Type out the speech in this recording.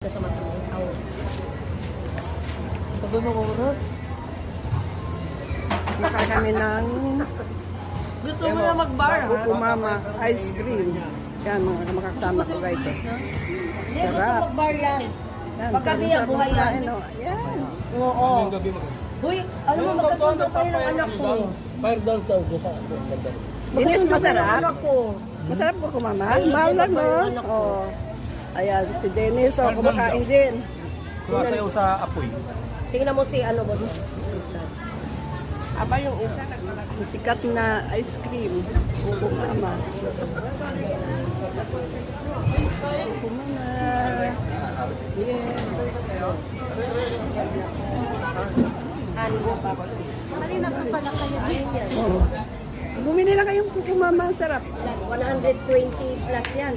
Sa matulog. Sabi mo ko, Ros? Maka kami ng Gusto mo na mag-bar, ha? Kumama ice cream. Yan, mga makakasama ko guys. Oh. Hindi, gusto Sarap. mag-bar yan. Yan, Paggabi sarap ang buhay yan. kumain, oh. Yan. Oo. Huy, alam mo, magkasundo kayo ng anak ko. Fire down daw. Sa Dinis, Magkasundo kayo ng masarap. anak ko. Masarap po kumama. Ay, Mahal lang, hindi, no? anak ko. Oh. Ayan, si Dennis, oh, kumakain din. Tumasayaw sa apoy. Tingnan mo si ano ba? Aba yung isa, yung sikat na ice cream. Kumama. Kumama. Yes. Ano ba? Kanina pa pala kayo. Oh. Bumili lang kayong kukumama, ang sarap. 120 plus yan.